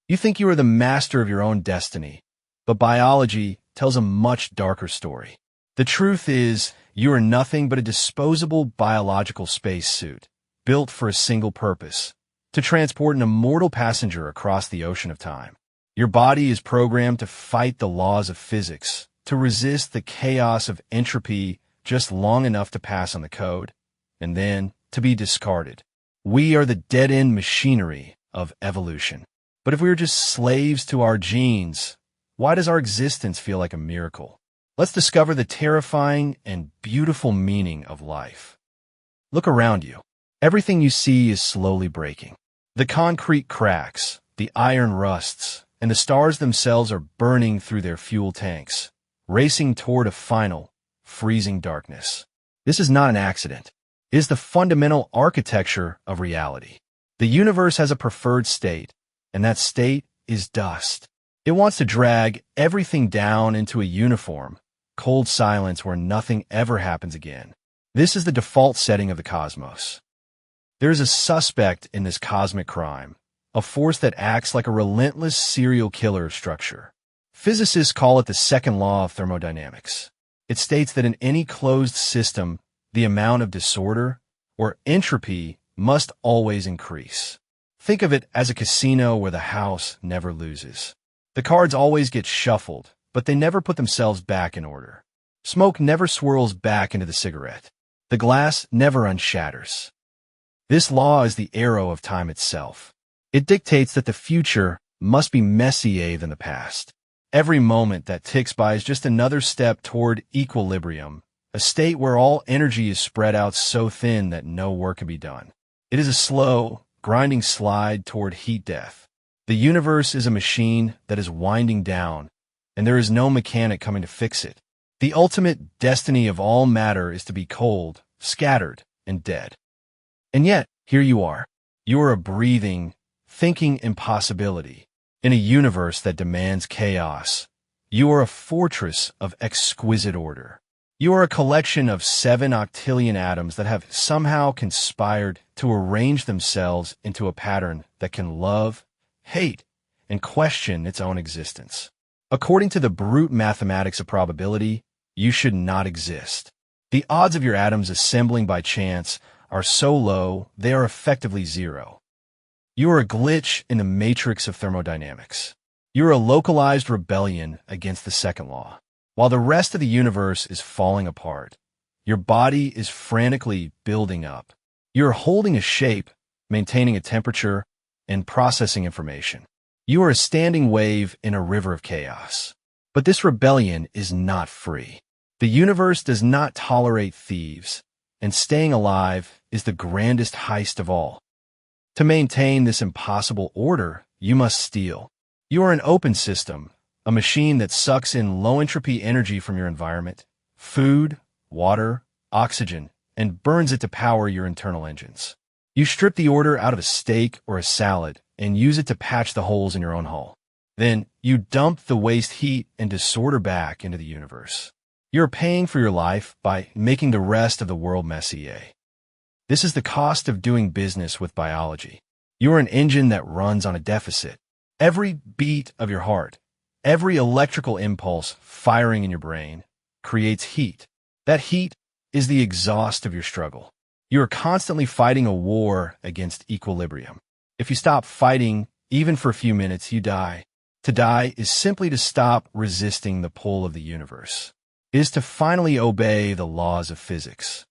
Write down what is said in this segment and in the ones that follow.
You think you are the master of your own destiny, but biology tells a much darker story. The truth is, you are nothing but a disposable biological spacesuit, built for a single purpose, to transport an immortal passenger across the ocean of time. Your body is programmed to fight the laws of physics, to resist the chaos of entropy just long enough to pass on the code, and then to be discarded. We are the dead-end machinery of evolution. But if we are just slaves to our genes, why does our existence feel like a miracle? Let's discover the terrifying and beautiful meaning of life. Look around you. Everything you see is slowly breaking. The concrete cracks, the iron rusts, and the stars themselves are burning through their fuel tanks, racing toward a final, freezing darkness. This is not an accident. It is the fundamental architecture of reality. The universe has a preferred state, and that state is dust. It wants to drag everything down into a uniform, cold silence where nothing ever happens again. This is the default setting of the cosmos. There is a suspect in this cosmic crime, a force that acts like a relentless serial killer of structure. Physicists call it the Second Law of Thermodynamics. It states that in any closed system, the amount of disorder, or entropy, must always increase. Think of it as a casino where the house never loses. The cards always get shuffled, but they never put themselves back in order. Smoke never swirls back into the cigarette. The glass never unshatters. This law is the arrow of time itself. It dictates that the future must be messier than the past. Every moment that ticks by is just another step toward equilibrium, a state where all energy is spread out so thin that no work can be done. It is a slow, grinding slide toward heat death. The universe is a machine that is winding down, and there is no mechanic coming to fix it. The ultimate destiny of all matter is to be cold, scattered, and dead. And yet, here you are. You are a breathing, thinking impossibility in a universe that demands chaos. You are a fortress of exquisite order. You are a collection of 7 octillion atoms that have somehow conspired to arrange themselves into a pattern that can love, hate, and question its own existence. According to the brute mathematics of probability, you should not exist. The odds of your atoms assembling by chance are so low, they are effectively zero. You are a glitch in the matrix of thermodynamics. You are a localized rebellion against the second law. While the rest of the universe is falling apart, your body is frantically building up. You are holding a shape, maintaining a temperature, and processing information. You are a standing wave in a river of chaos. But this rebellion is not free. The universe does not tolerate thieves, and staying alive is the grandest heist of all. To maintain this impossible order, you must steal. You are an open system, a machine that sucks in low-entropy energy from your environment, food, water, oxygen, and burns it to power your internal engines. You strip the order out of a steak or a salad and use it to patch the holes in your own hull. Then, you dump the waste heat and disorder back into the universe. You're paying for your life by making the rest of the world messier. This is the cost of doing business with biology. You are an engine that runs on a deficit. Every beat of your heart, every electrical impulse firing in your brain creates heat. That heat is the exhaust of your struggle. You are constantly fighting a war against equilibrium. If you stop fighting, even for a few minutes, you die. To die is simply to stop resisting the pull of the universe. It is to finally obey the laws of physics.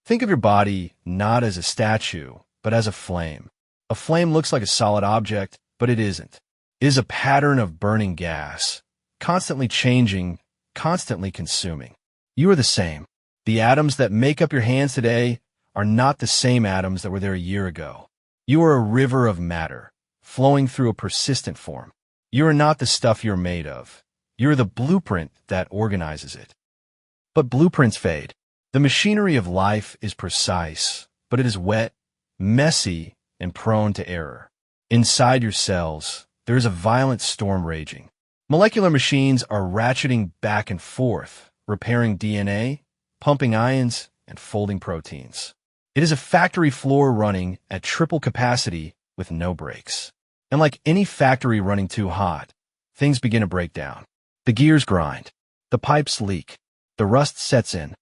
Think of your body not as a statue, but as a flame. A flame looks like a solid object, but it isn't. It is a pattern of burning gas, constantly changing, constantly consuming. You are the same. The atoms that make up your hands today are not the same atoms that were there a year ago. You are a river of matter, flowing through a persistent form. You are not the stuff you're made of. You are the blueprint that organizes it. But blueprints fade. The machinery of life is precise, but it is wet, messy, and prone to error. Inside your cells, there is a violent storm raging. Molecular machines are ratcheting back and forth, repairing DNA, pumping ions, and folding proteins. It is a factory floor running at triple capacity with no brakes. And like any factory running too hot, things begin to break down. The gears grind. The pipes leak. The rust sets in.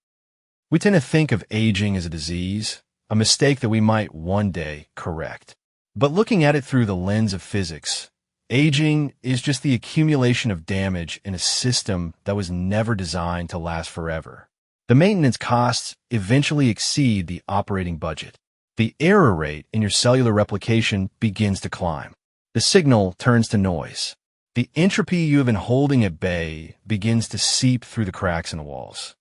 We tend to think of aging as a disease, a mistake that we might one day correct. But looking at it through the lens of physics, aging is just the accumulation of damage in a system that was never designed to last forever. The maintenance costs eventually exceed the operating budget. The error rate in your cellular replication begins to climb. The signal turns to noise. The entropy you have been holding at bay begins to seep through the cracks in the walls.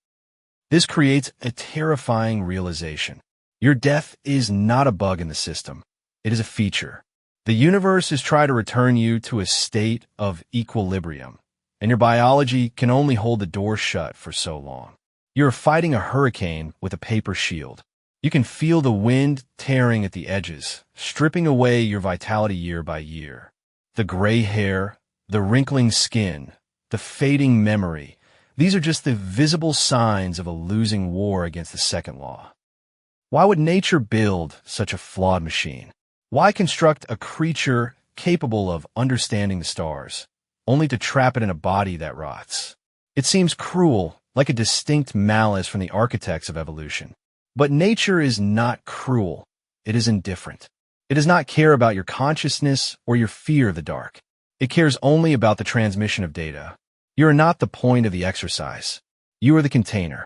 This creates a terrifying realization. Your death is not a bug in the system. It is a feature. The universe is trying to return you to a state of equilibrium, and your biology can only hold the door shut for so long. You're fighting a hurricane with a paper shield. You can feel the wind tearing at the edges, stripping away your vitality year by year. The gray hair, the wrinkling skin, the fading memory, these are just the visible signs of a losing war against the second law. Why would nature build such a flawed machine? Why construct a creature capable of understanding the stars, only to trap it in a body that rots? It seems cruel, like a distinct malice from the architects of evolution. But nature is not cruel. It is indifferent. It does not care about your consciousness or your fear of the dark. It cares only about the transmission of data. You are not the point of the exercise. You are the container.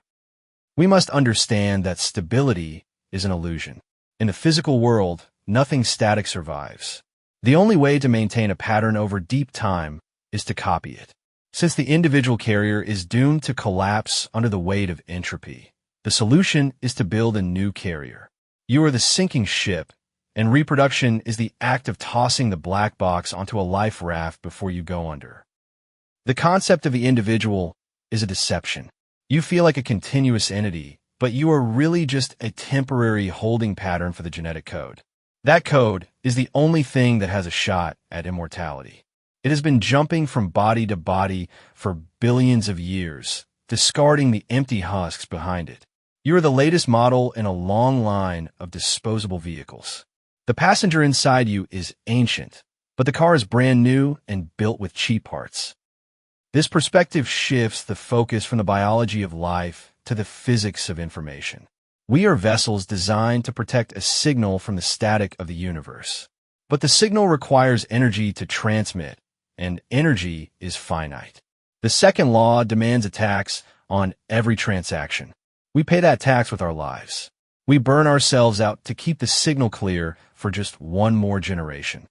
We must understand that stability is an illusion. In the physical world, nothing static survives. The only way to maintain a pattern over deep time is to copy it. Since the individual carrier is doomed to collapse under the weight of entropy, the solution is to build a new carrier. You are the sinking ship, and reproduction is the act of tossing the black box onto a life raft before you go under. The concept of the individual is a deception. You feel like a continuous entity, but you are really just a temporary holding pattern for the genetic code. That code is the only thing that has a shot at immortality. It has been jumping from body to body for billions of years, discarding the empty husks behind it. You are the latest model in a long line of disposable vehicles. The passenger inside you is ancient, but the car is brand new and built with cheap parts. This perspective shifts the focus from the biology of life to the physics of information. We are vessels designed to protect a signal from the static of the universe. But the signal requires energy to transmit, and energy is finite. The second law demands a tax on every transaction. We pay that tax with our lives. We burn ourselves out to keep the signal clear for just one more generation.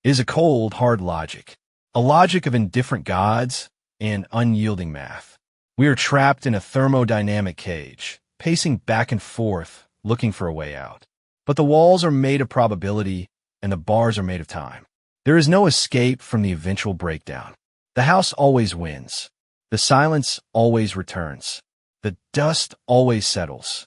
It is a cold, hard logic, a logic of indifferent gods and unyielding math. We are trapped in a thermodynamic cage, pacing back and forth, looking for a way out. But the walls are made of probability, and the bars are made of time. There is no escape from the eventual breakdown. The house always wins. The silence always returns. The dust always settles.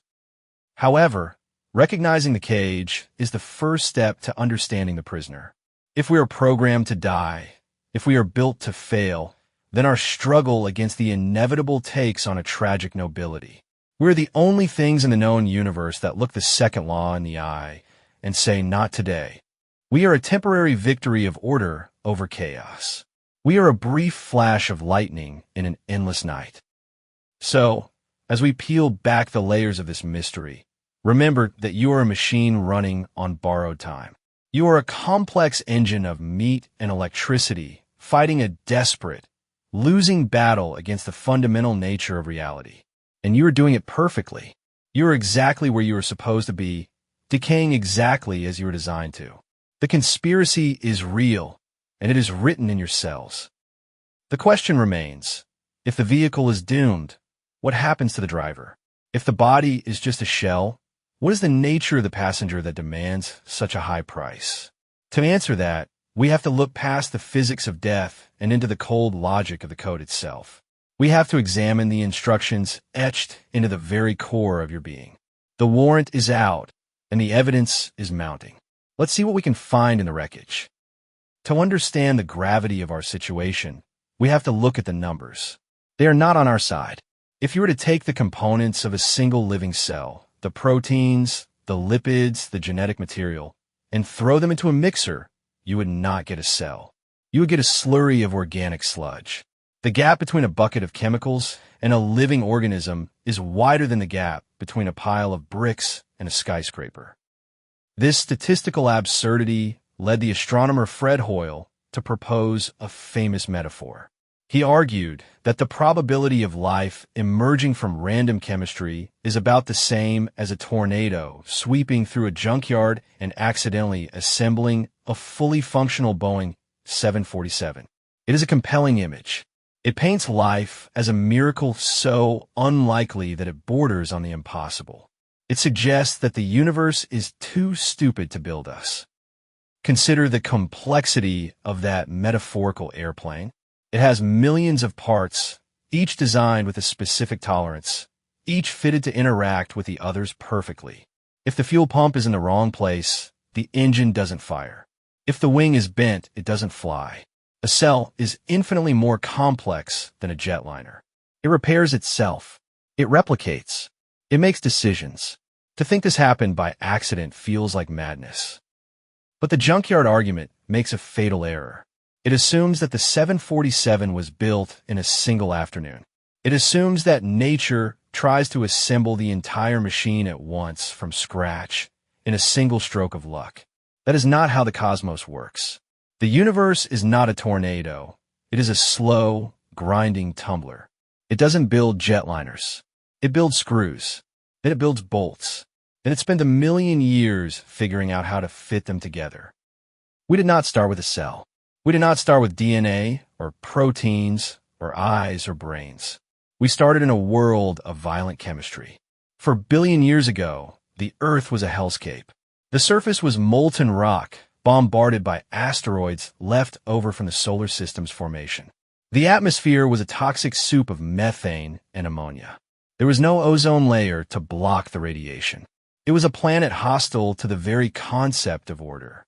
However, recognizing the cage is the first step to understanding the prisoner. If we are programmed to die, if we are built to fail, then our struggle against the inevitable takes on a tragic nobility. We're the only things in the known universe that look the second law in the eye and say, not today. We are a temporary victory of order over chaos. We are a brief flash of lightning in an endless night. So, as we peel back the layers of this mystery, remember that you are a machine running on borrowed time. You are a complex engine of meat and electricity, fighting a desperate, losing battle against the fundamental nature of reality. And you are doing it perfectly. You are exactly where you are supposed to be, decaying exactly as you were designed to. The conspiracy is real, and it is written in your cells. The question remains, if the vehicle is doomed, what happens to the driver? If the body is just a shell, what is the nature of the passenger that demands such a high price? To answer that, we have to look past the physics of death and into the cold logic of the code itself. We have to examine the instructions etched into the very core of your being. The warrant is out, and the evidence is mounting. Let's see what we can find in the wreckage. To understand the gravity of our situation, we have to look at the numbers. They are not on our side. If you were to take the components of a single living cell, the proteins, the lipids, the genetic material, and throw them into a mixer, you would not get a cell. You would get a slurry of organic sludge. The gap between a bucket of chemicals and a living organism is wider than the gap between a pile of bricks and a skyscraper. This statistical absurdity led the astronomer Fred Hoyle to propose a famous metaphor. He argued that the probability of life emerging from random chemistry is about the same as a tornado sweeping through a junkyard and accidentally assembling a fully functional Boeing 747. It is a compelling image. It paints life as a miracle so unlikely that it borders on the impossible. It suggests that the universe is too stupid to build us. Consider the complexity of that metaphorical airplane. It has millions of parts, each designed with a specific tolerance, each fitted to interact with the others perfectly. If the fuel pump is in the wrong place, the engine doesn't fire. If the wing is bent, it doesn't fly. A cell is infinitely more complex than a jetliner. It repairs itself. It replicates. It makes decisions. To think this happened by accident feels like madness. But the junkyard argument makes a fatal error. It assumes that the 747 was built in a single afternoon. It assumes that nature tries to assemble the entire machine at once from scratch in a single stroke of luck. That is not how the cosmos works. The universe is not a tornado. It is a slow, grinding tumbler. It doesn't build jetliners. It builds screws. Then it builds bolts. Then it spent a million years figuring out how to fit them together. We did not start with a cell. We did not start with DNA or proteins or eyes or brains. We started in a world of violent chemistry. 4 billion years ago, the Earth was a hellscape. The surface was molten rock, bombarded by asteroids left over from the solar system's formation. The atmosphere was a toxic soup of methane and ammonia. There was no ozone layer to block the radiation. It was a planet hostile to the very concept of order.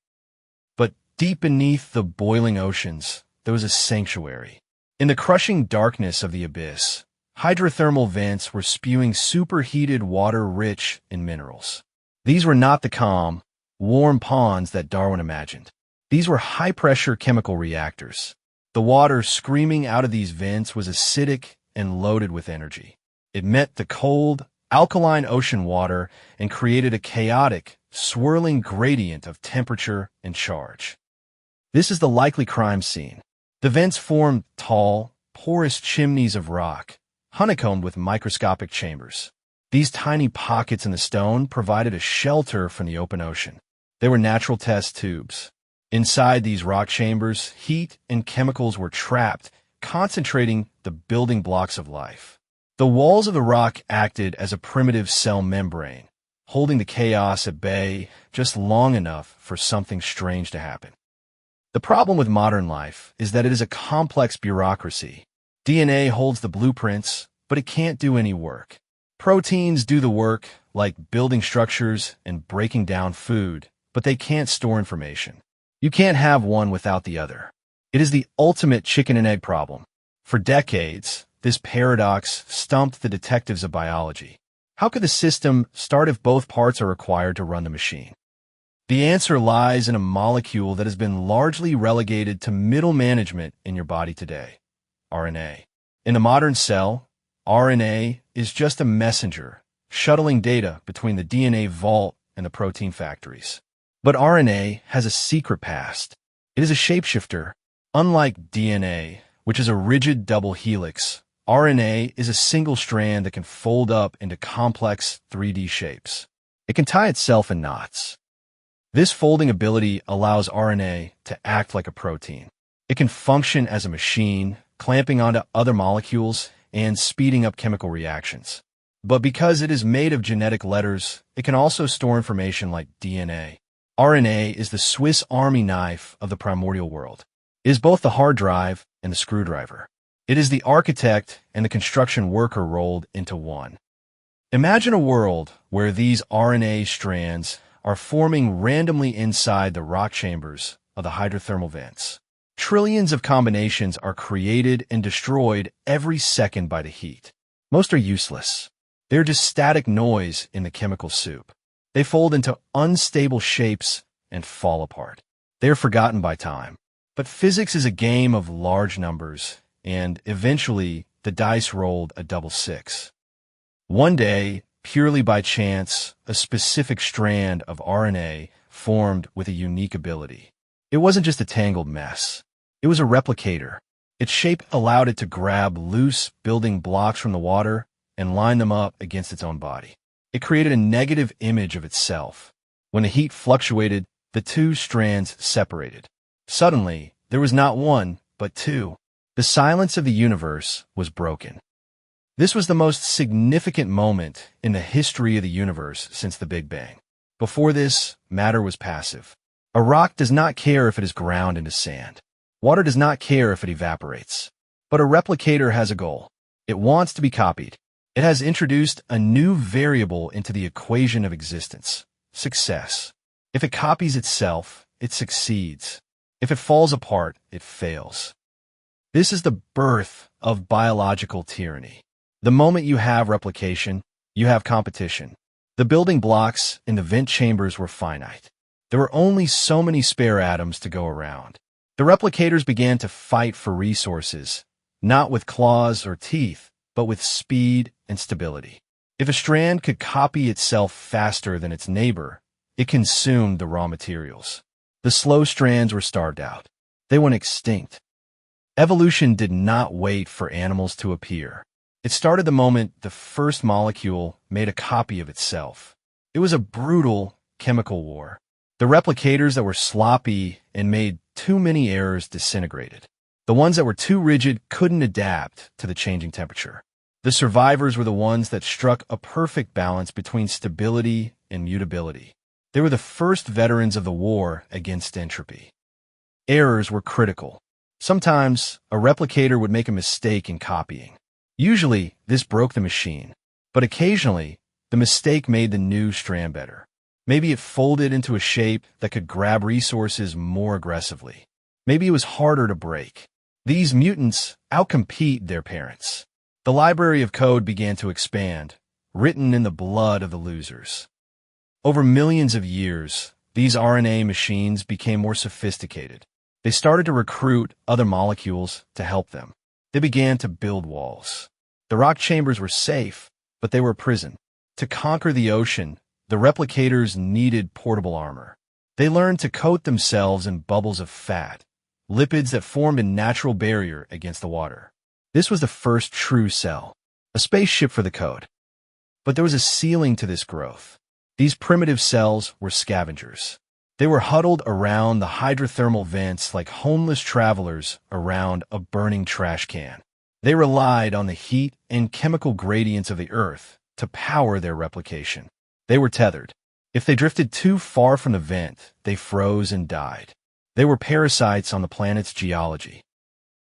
But deep beneath the boiling oceans, there was a sanctuary. In the crushing darkness of the abyss, hydrothermal vents were spewing superheated water rich in minerals. These were not the calm, warm ponds that Darwin imagined. These were high-pressure chemical reactors. The water screaming out of these vents was acidic and loaded with energy. It met the cold, alkaline ocean water and created a chaotic, swirling gradient of temperature and charge. This is the likely crime scene. The vents formed tall, porous chimneys of rock, honeycombed with microscopic chambers. These tiny pockets in the stone provided a shelter from the open ocean. They were natural test tubes. Inside these rock chambers, heat and chemicals were trapped, concentrating the building blocks of life. The walls of the rock acted as a primitive cell membrane, holding the chaos at bay just long enough for something strange to happen. The problem with modern life is that it is a complex bureaucracy. DNA holds the blueprints, but it can't do any work. Proteins do the work, like building structures and breaking down food, but they can't store information. You can't have one without the other. It is the ultimate chicken and egg problem. For decades, this paradox stumped the detectives of biology. How could the system start if both parts are required to run the machine? The answer lies in a molecule that has been largely relegated to middle management in your body today: RNA. In the modern cell, RNA is just a messenger, shuttling data between the DNA vault and the protein factories. But RNA has a secret past. It is a shapeshifter. Unlike DNA, which is a rigid double helix, RNA is a single strand that can fold up into complex 3D shapes. It can tie itself in knots. This folding ability allows RNA to act like a protein. It can function as a machine, clamping onto other molecules and speeding up chemical reactions. But because it is made of genetic letters, it can also store information like DNA. RNA is the Swiss Army knife of the primordial world. It is both the hard drive and the screwdriver. It is the architect and the construction worker rolled into one. Imagine a world where these RNA strands are forming randomly inside the rock chambers of the hydrothermal vents. Trillions of combinations are created and destroyed every second by the heat. Most are useless. They're just static noise in the chemical soup. They fold into unstable shapes and fall apart. They are forgotten by time. But physics is a game of large numbers, and eventually the dice rolled a double six. One day, purely by chance, a specific strand of RNA formed with a unique ability. It wasn't just a tangled mess. It was a replicator. Its shape allowed it to grab loose building blocks from the water and line them up against its own body. It created a negative image of itself. When the heat fluctuated, the two strands separated. Suddenly, there was not one, but two. The silence of the universe was broken. This was the most significant moment in the history of the universe since the Big Bang. Before this, matter was passive. A rock does not care if it is ground into sand. Water does not care if it evaporates. But a replicator has a goal. It wants to be copied. It has introduced a new variable into the equation of existence: success. If it copies itself, it succeeds. If it falls apart, it fails. This is the birth of biological tyranny. The moment you have replication, you have competition. The building blocks in the vent chambers were finite. There were only so many spare atoms to go around. The replicators began to fight for resources, not with claws or teeth, but with speed and stability. If a strand could copy itself faster than its neighbor, it consumed the raw materials. The slow strands were starved out. They went extinct. Evolution did not wait for animals to appear. It started the moment the first molecule made a copy of itself. It was a brutal chemical war. The replicators that were sloppy and made too many errors disintegrated. The ones that were too rigid couldn't adapt to the changing temperature. The survivors were the ones that struck a perfect balance between stability and mutability. They were the first veterans of the war against entropy. Errors were critical. Sometimes, a replicator would make a mistake in copying. Usually, this broke the machine. But occasionally, the mistake made the new strand better. Maybe it folded into a shape that could grab resources more aggressively. Maybe it was harder to break. These mutants outcompete their parents. The library of code began to expand, written in the blood of the losers. Over millions of years, these RNA machines became more sophisticated. They started to recruit other molecules to help them. They began to build walls. The rock chambers were safe, but they were a prison. To conquer the ocean, the replicators needed portable armor. They learned to coat themselves in bubbles of fat, lipids that formed a natural barrier against the water. This was the first true cell, a spaceship for the code. But there was a ceiling to this growth. These primitive cells were scavengers. They were huddled around the hydrothermal vents like homeless travelers around a burning trash can. They relied on the heat and chemical gradients of the Earth to power their replication. They were tethered. If they drifted too far from the vent, they froze and died. They were parasites on the planet's geology.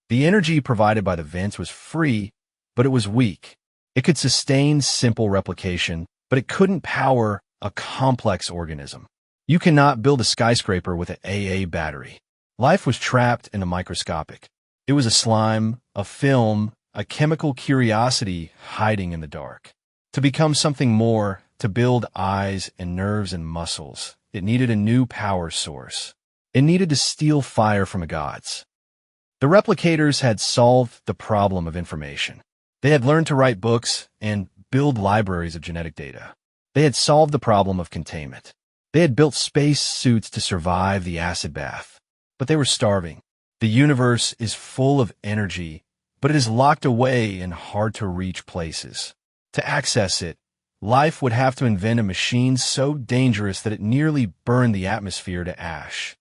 The energy provided by the vents was free, but it was weak. It could sustain simple replication, but it couldn't power a complex organism. You cannot build a skyscraper with an AA battery. Life was trapped in the microscopic. It was a slime, a film, a chemical curiosity hiding in the dark. To become something more, to build eyes and nerves and muscles, it needed a new power source. It needed to steal fire from the gods. The replicators had solved the problem of information. They had learned to write books and build libraries of genetic data. They had solved the problem of containment. They had built space suits to survive the acid bath. But they were starving. The universe is full of energy, but it is locked away in hard-to-reach places. To access it, life would have to invent a machine so dangerous that it nearly burned the atmosphere to ash.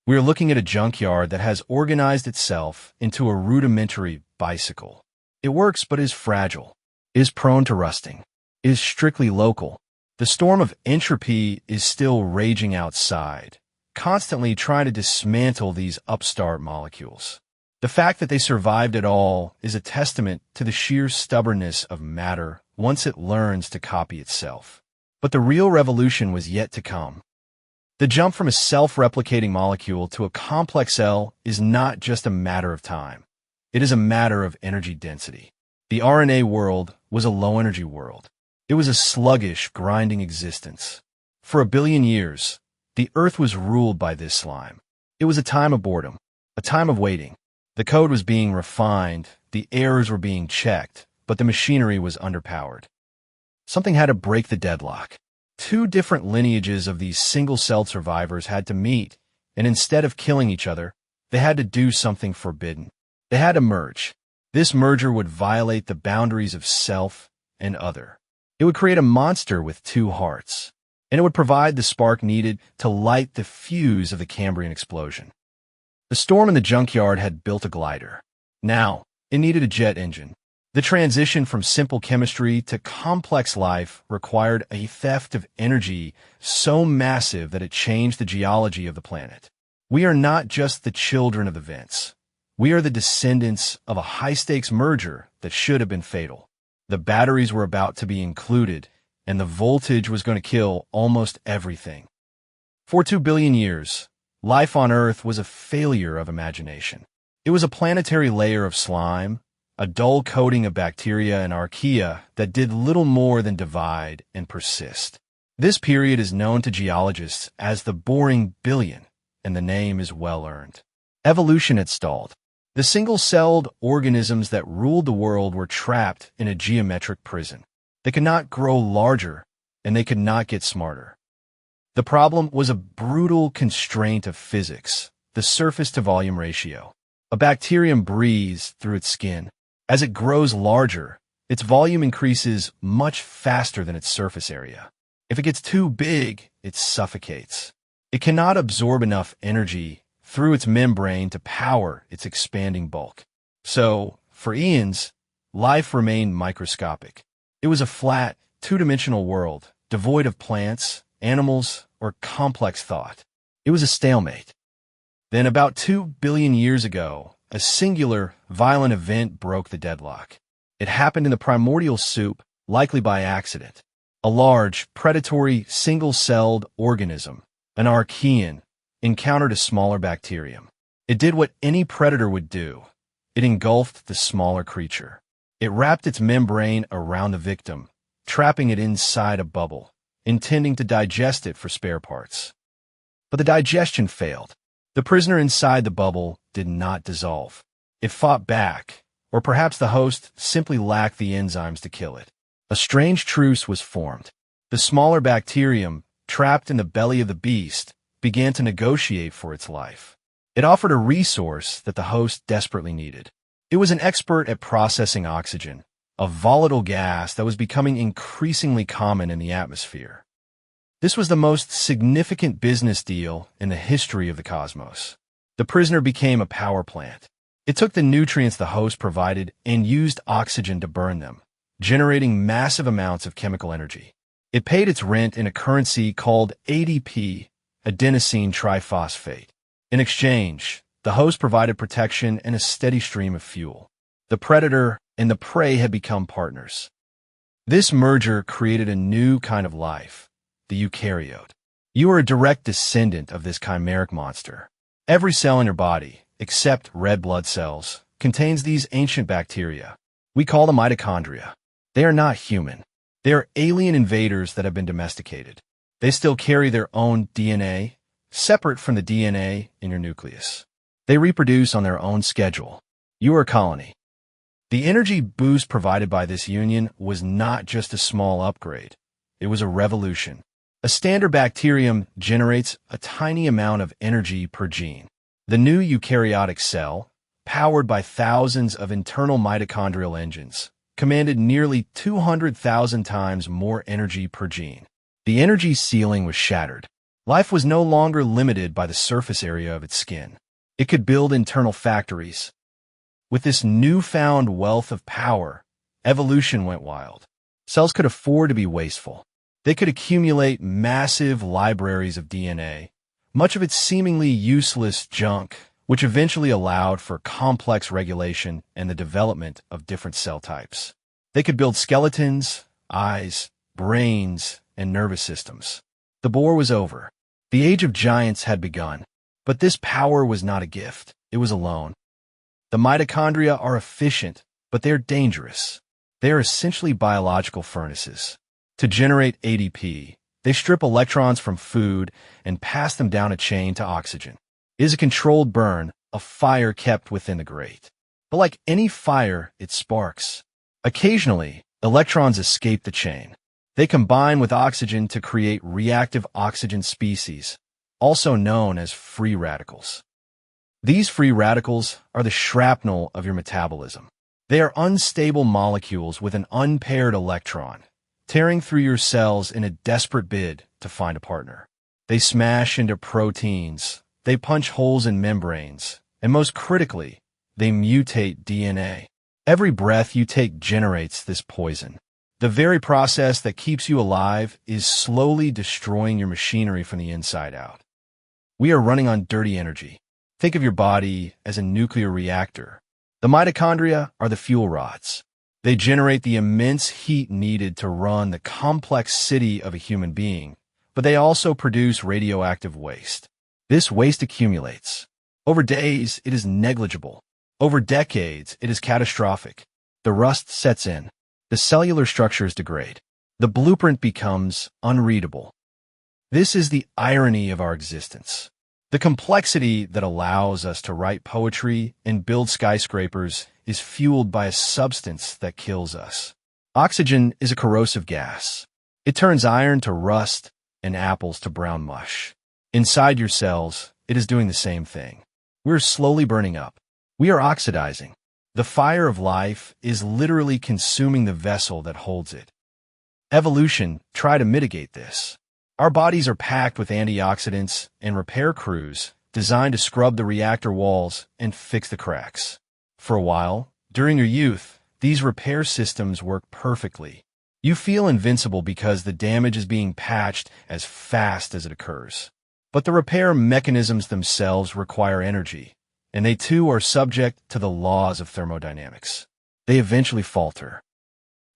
We are looking at a junkyard that has organized itself into a rudimentary bicycle. It works but is fragile, is prone to rusting, is strictly local. The storm of entropy is still raging outside, constantly trying to dismantle these upstart molecules. The fact that they survived at all is a testament to the sheer stubbornness of matter once it learns to copy itself. But the real revolution was yet to come. The jump from a self-replicating molecule to a complex cell is not just a matter of time. It is a matter of energy density. The RNA world was a low-energy world. It was a sluggish, grinding existence. For 1 billion years, the Earth was ruled by this slime. It was a time of boredom, a time of waiting. The code was being refined, the errors were being checked, but the machinery was underpowered. Something had to break the deadlock. Two different lineages of these single-celled survivors had to meet, and instead of killing each other, they had to do something forbidden. They had to merge. This merger would violate the boundaries of self and other. It would create a monster with two hearts, and it would provide the spark needed to light the fuse of the Cambrian explosion. The storm in the junkyard had built a glider. Now, it needed a jet engine. The transition from simple chemistry to complex life required a theft of energy so massive that it changed the geology of the planet. We are not just the children of the vents. We are the descendants of a high-stakes merger that should have been fatal. The batteries were about to be included, and the voltage was going to kill almost everything. For 2 billion years, life on Earth was a failure of imagination. It was a planetary layer of slime, a dull coating of bacteria and archaea that did little more than divide and persist. This period is known to geologists as the boring billion, and the name is well-earned. Evolution had stalled. The single-celled organisms that ruled the world were trapped in a geometric prison. They could not grow larger, and they could not get smarter. The problem was a brutal constraint of physics, the surface-to-volume ratio. A bacterium breathes through its skin. As it grows larger, its volume increases much faster than its surface area. If it gets too big, it suffocates. It cannot absorb enough energy through its membrane to power its expanding bulk. So, for eons, life remained microscopic. It was a flat, two-dimensional world, devoid of plants, animals, or complex thought. It was a stalemate. Then, about 2 billion years ago, a singular, violent event broke the deadlock. It happened in the primordial soup, likely by accident. A large, predatory, single-celled organism, an archaean, encountered a smaller bacterium. It did what any predator would do. It engulfed the smaller creature. It wrapped its membrane around the victim, trapping it inside a bubble, intending to digest it for spare parts. But the digestion failed. The prisoner inside the bubble did not dissolve. It fought back, or perhaps the host simply lacked the enzymes to kill it. A strange truce was formed. The smaller bacterium, trapped in the belly of the beast, began to negotiate for its life. It offered a resource that the host desperately needed. It was an expert at processing oxygen, a volatile gas that was becoming increasingly common in the atmosphere. This was the most significant business deal in the history of the cosmos. The prisoner became a power plant. It took the nutrients the host provided and used oxygen to burn them, generating massive amounts of chemical energy. It paid its rent in a currency called ADP, adenosine triphosphate. In exchange, the host provided protection and a steady stream of fuel. The predator and the prey had become partners. This merger created a new kind of life, the eukaryote. You are a direct descendant of this chimeric monster. Every cell in your body, except red blood cells, contains these ancient bacteria. We call them mitochondria. They are not human. They are alien invaders that have been domesticated. They still carry their own DNA, separate from the DNA in your nucleus. They reproduce on their own schedule. You are a colony. The energy boost provided by this union was not just a small upgrade. It was a revolution. A standard bacterium generates a tiny amount of energy per gene. The new eukaryotic cell, powered by thousands of internal mitochondrial engines, commanded nearly 200,000 times more energy per gene. The energy ceiling was shattered. Life was no longer limited by the surface area of its skin. It could build internal factories. With this newfound wealth of power, evolution went wild. Cells could afford to be wasteful. They could accumulate massive libraries of DNA, much of it seemingly useless junk, which eventually allowed for complex regulation and the development of different cell types. They could build skeletons, eyes, brains, and nervous systems. The war was over. The age of giants had begun. But this power was not a gift. It was a loan. The mitochondria are efficient, but they're dangerous. They are essentially biological furnaces. To generate ADP, they strip electrons from food and pass them down a chain to oxygen. It is a controlled burn, a fire kept within the grate. But like any fire, it sparks. Occasionally, electrons escape the chain. They combine with oxygen to create reactive oxygen species, also known as free radicals. These free radicals are the shrapnel of your metabolism. They are unstable molecules with an unpaired electron, tearing through your cells in a desperate bid to find a partner. They smash into proteins, they punch holes in membranes, and most critically, they mutate DNA. Every breath you take generates this poison. The very process that keeps you alive is slowly destroying your machinery from the inside out. We are running on dirty energy. Think of your body as a nuclear reactor. The mitochondria are the fuel rods. They generate the immense heat needed to run the complex city of a human being, but they also produce radioactive waste. This waste accumulates. Over days, it is negligible. Over decades, it is catastrophic. The rust sets in. The cellular structures degrade. The blueprint becomes unreadable. This is the irony of our existence. The complexity that allows us to write poetry and build skyscrapers is fueled by a substance that kills us. Oxygen is a corrosive gas. It turns iron to rust and apples to brown mush. Inside your cells, it is doing the same thing. We're slowly burning up. We are oxidizing. The fire of life is literally consuming the vessel that holds it. Evolution tried to mitigate this. Our bodies are packed with antioxidants and repair crews designed to scrub the reactor walls and fix the cracks. For a while, during your youth, these repair systems work perfectly. You feel invincible because the damage is being patched as fast as it occurs. But the repair mechanisms themselves require energy, and they too are subject to the laws of thermodynamics. They eventually falter.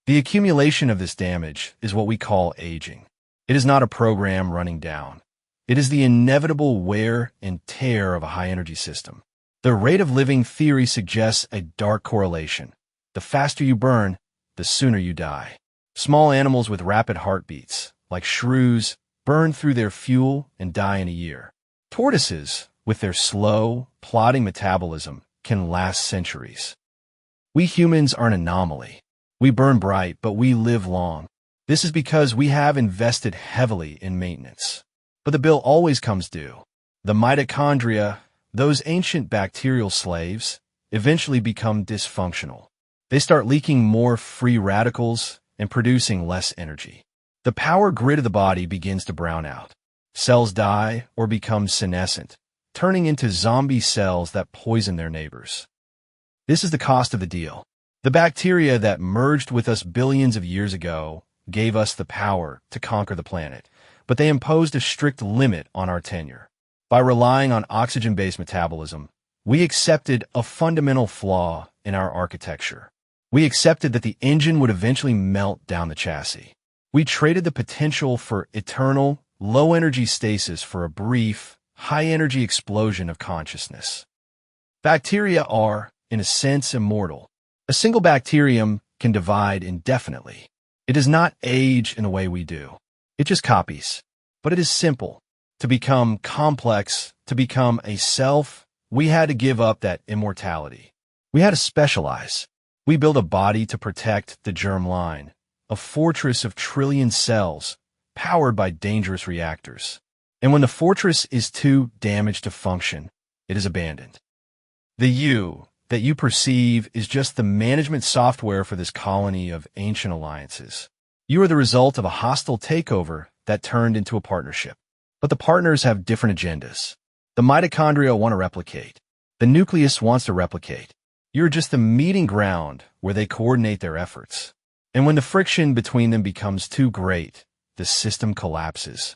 The accumulation of this damage is what we call aging. It is not a program running down. It is the inevitable wear and tear of a high-energy system. The rate of living theory suggests a dark correlation. The faster you burn, the sooner you die. Small animals with rapid heartbeats, like shrews, burn through their fuel and die in a year. Tortoises, with their slow, plodding metabolism, can last centuries. We humans are an anomaly. We burn bright, but we live long. This is because we have invested heavily in maintenance. But the bill always comes due. The mitochondria, those ancient bacterial slaves, eventually become dysfunctional. They start leaking more free radicals and producing less energy. The power grid of the body begins to brown out. Cells die or become senescent, turning into zombie cells that poison their neighbors. This is the cost of the deal. The bacteria that merged with us billions of years ago gave us the power to conquer the planet, but they imposed a strict limit on our tenure. By relying on oxygen-based metabolism, we accepted a fundamental flaw in our architecture. We accepted that the engine would eventually melt down the chassis. We traded the potential for eternal, low-energy stasis for a brief, high-energy explosion of consciousness. Bacteria are, in a sense, immortal. A single bacterium can divide indefinitely. It does not age in the way we do. It just copies. But it is simple. To become complex, to become a self, we had to give up that immortality. We had to specialize. We built a body to protect the germ line, a fortress of trillion cells, powered by dangerous reactors. And when the fortress is too damaged to function, it is abandoned. The you that you perceive is just the management software for this colony of ancient alliances. You are the result of a hostile takeover that turned into a partnership. But the partners have different agendas. The mitochondria want to replicate. The nucleus wants to replicate. You're just the meeting ground where they coordinate their efforts. And when the friction between them becomes too great, the system collapses.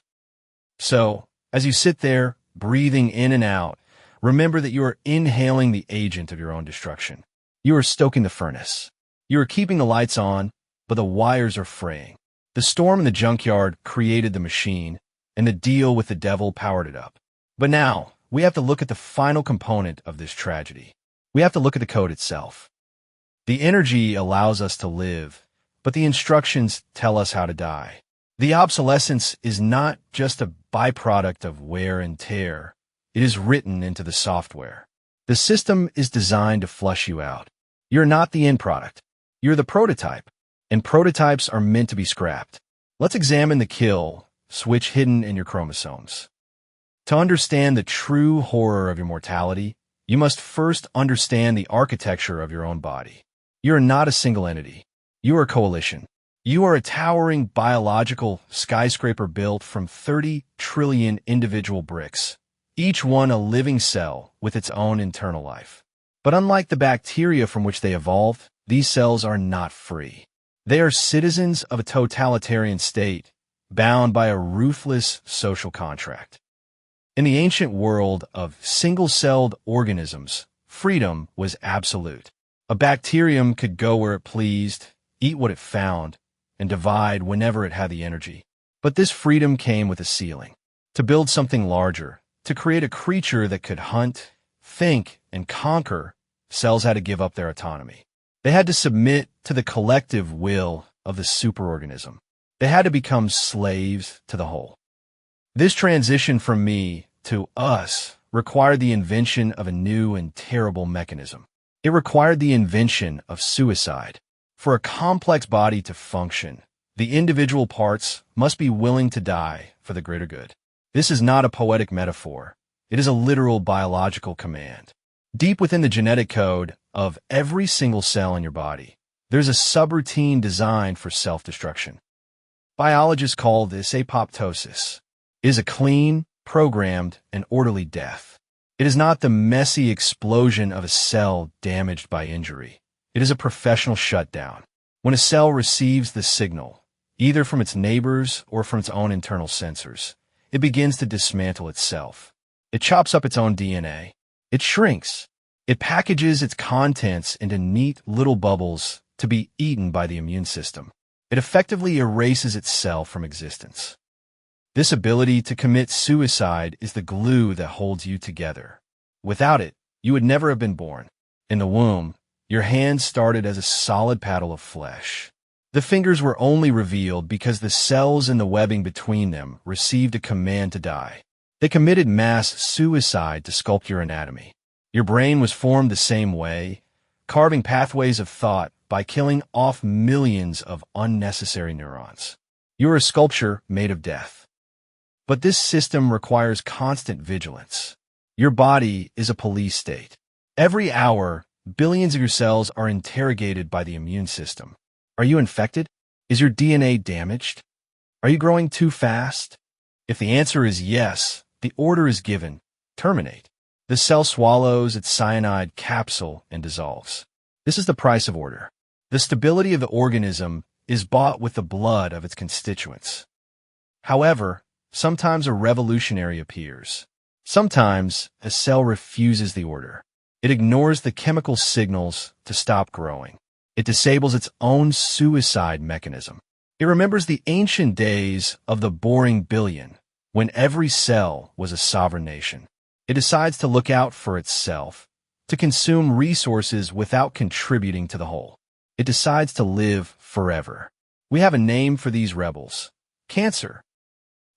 So, as you sit there, breathing in and out, remember that you are inhaling the agent of your own destruction. You are stoking the furnace. You are keeping the lights on, but the wires are fraying. The storm in the junkyard created the machine, and the deal with the devil powered it up. But now, we have to look at the final component of this tragedy. We have to look at the code itself. The energy allows us to live, but the instructions tell us how to die. The obsolescence is not just a byproduct of wear and tear. It is written into the software. The system is designed to flush you out. You're not the end product. You're the prototype, and prototypes are meant to be scrapped. Let's examine the kill switch hidden in your chromosomes. To understand the true horror of your mortality, you must first understand the architecture of your own body. You are not a single entity. You are a coalition. You are a towering biological skyscraper built from 30 trillion individual bricks, each one a living cell with its own internal life. But unlike the bacteria from which they evolved, these cells are not free. They are citizens of a totalitarian state, bound by a ruthless social contract. In the ancient world of single-celled organisms, freedom was absolute. A bacterium could go where it pleased, eat what it found, and divide whenever it had the energy. But this freedom came with a ceiling. To build something larger, to create a creature that could hunt, think, and conquer, cells had to give up their autonomy. They had to submit to the collective will of the superorganism. They had to become slaves to the whole. This transition from me to us required the invention of a new and terrible mechanism. It required the invention of suicide. For a complex body to function, the individual parts must be willing to die for the greater good. This is not a poetic metaphor. It is a literal biological command. Deep within the genetic code of every single cell in your body, there's a subroutine designed for self-destruction. Biologists call this apoptosis. It is a clean, programmed, and orderly death. It is not the messy explosion of a cell damaged by injury. It is a professional shutdown. When a cell receives the signal, either from its neighbors or from its own internal sensors, it begins to dismantle itself. It chops up its own DNA. It shrinks. It packages its contents into neat little bubbles to be eaten by the immune system. It effectively erases itself from existence. This ability to commit suicide is the glue that holds you together. Without it, you would never have been born. In the womb, your hands started as a solid paddle of flesh. The fingers were only revealed because the cells in the webbing between them received a command to die. They committed mass suicide to sculpt your anatomy. Your brain was formed the same way, carving pathways of thought by killing off millions of unnecessary neurons. You are a sculpture made of death. But this system requires constant vigilance. Your body is a police state. Every hour, billions of your cells are interrogated by the immune system. Are you infected? Is your DNA damaged? Are you growing too fast? If the answer is yes, the order is given: terminate. The cell swallows its cyanide capsule and dissolves. This is the price of order. The stability of the organism is bought with the blood of its constituents. However, sometimes a revolutionary appears. Sometimes a cell refuses the order. It ignores the chemical signals to stop growing. It disables its own suicide mechanism. It remembers the ancient days of the boring billion, when every cell was a sovereign nation. It decides to look out for itself, to consume resources without contributing to the whole. It decides to live forever. We have a name for these rebels: cancer.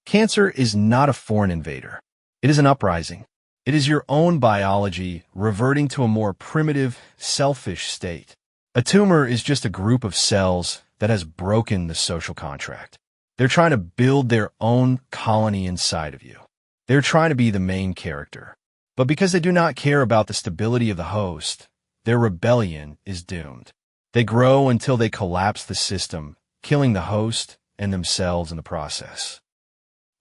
Cancer is not a foreign invader. It is an uprising. It is your own biology reverting to a more primitive, selfish state. A tumor is just a group of cells that has broken the social contract. They're trying to build their own colony inside of you. They're trying to be the main character. But because they do not care about the stability of the host, their rebellion is doomed. They grow until they collapse the system, killing the host and themselves in the process.